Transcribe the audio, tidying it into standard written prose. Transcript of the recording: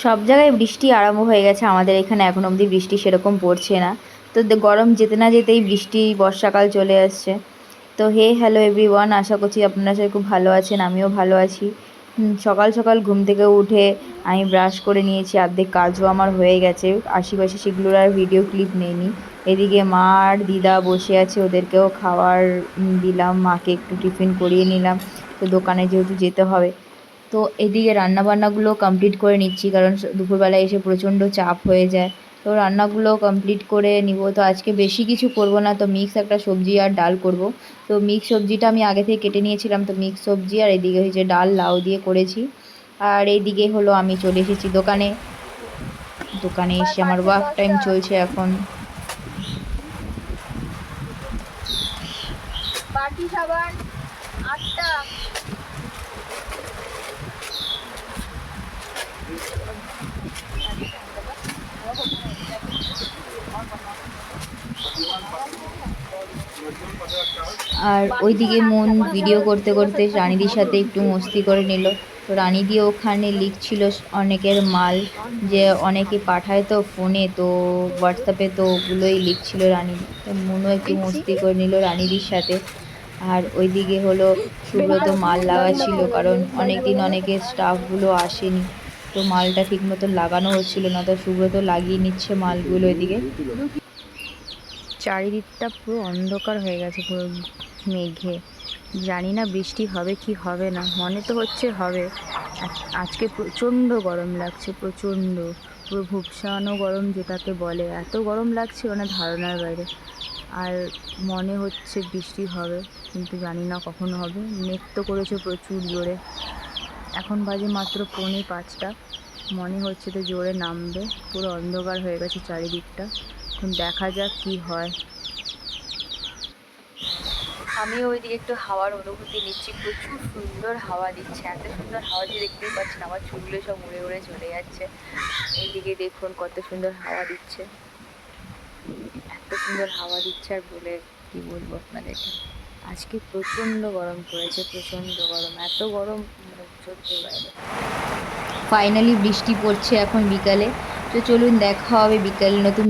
সব জায়গায় বৃষ্টি আরম্ভ হয়ে গেছে, আমাদের এখানে এখন অবধি বৃষ্টি সেরকম পড়ছে না। তো গরম যেতে না যেতেই বৃষ্টি, বর্ষাকাল চলে আসছে। তো হ্যালো এভরিওয়ান, আশা করছি আপনারা সবাই খুব ভালো আছেন, আমিও ভালো আছি। সকাল সকাল ঘুম থেকে উঠে আমি ব্রাশ করে নিয়েছি, অর্ধেক কাজও আমার হয়ে গেছে। আশেপাশে সেগুলোর আর ভিডিও ক্লিপ নেইনি। এদিকে মা আর দিদা বসে আছে, ওদেরকেও খাবার দিলাম, মাকে একটু টিফিন করিয়ে নিলাম। তো দোকানে যেহেতু যেতে হবে, তো এদিকে রান্নাবান্নাগুলো কমপ্লিট করে নিচ্ছি, কারণ দুপুরবেলায় এসে প্রচণ্ড চাপ হয়ে যায়। তো রান্নাগুলো কমপ্লিট করে নিব। তো আজকে বেশি কিছু করব না, তো মিক্স একটা সবজি আর ডাল করব। তো মিক্স সবজিটা আমি আগে থেকে কেটে নিয়েছিলাম, তো মিক্স সবজি আর এদিকে হয়েছে ডাল, লাউ দিয়ে করেছি। আর এইদিকে হলো আমি চলে এসেছি দোকানে। দোকানে এসে আমার ওয়ার্ক টাইম চলছে এখন। বাটি সাবান 8টা। আর ওইদিকে মন ভিডিও করতে করতে রানিদির সাথে একটু মস্তি করে নিল। তো রানিদি ওখানে লিখছিল অনেকের মাল, যে অনেকে পাঠায় তো ফোনে, তো হোয়াটসঅ্যাপে, তো ওগুলোই লিখছিল রানিদি। তো মনও একটু মস্তি করে নিল রানিদির সাথে। আর ওইদিকে হলো সুব্রত মাল লাগাচ্ছিল, কারণ অনেক দিন অনেকের স্টাফগুলো আসেনি, তো মালটা ঠিক মতো লাগানো হচ্ছিল না। তো সুব্রত লাগিয়ে নিচ্ছে মালগুলো। ওইদিকে চারিদিকটা পুরো অন্ধকার হয়ে গেছে, পুরো মেঘে। জানি না বৃষ্টি হবে কি হবে না, মনে তো হচ্ছে হবে। আজকে প্রচণ্ড গরম লাগছে, প্রচণ্ড, পুরো ভুবসানো গরম যেটাকে বলে, এত গরম লাগছে মানে ধারণার বাইরে। আর মনে হচ্ছে বৃষ্টি হবে, কিন্তু জানি না কখন হবে। মেঘ তো করেছে প্রচুর জোরে। এখন বাজে মাত্র 4:45, মনে হচ্ছে তো জোরে নামবে। পুরো অন্ধকার হয়ে গেছে চারিদিকটা, এখন দেখা যাক কি হয়। আমিও ওইদিকে একটু হাওয়ার অনুভূতি নিচ্ছি, প্রচুর সুন্দর হাওয়া দিচ্ছে। এত সুন্দর হাওয়া যে দেখতেই পাচ্ছি না, আমার চুলগুলো সব উড়ে উড়ে চলে যাচ্ছে। এইদিকে দেখুন কত সুন্দর হাওয়া দিচ্ছে, এত সুন্দর হাওয়া দিচ্ছে, আর বলে কি বলবো আপনাদেরকে। আজকে প্রচণ্ড গরম পড়েছে, প্রচণ্ড গরম, এত গরম সহ্যের বাইরে। ফাইনালি বৃষ্টি পড়ছে এখন বিকালে। তো চলুন দেখা হবে বিকালে নতুন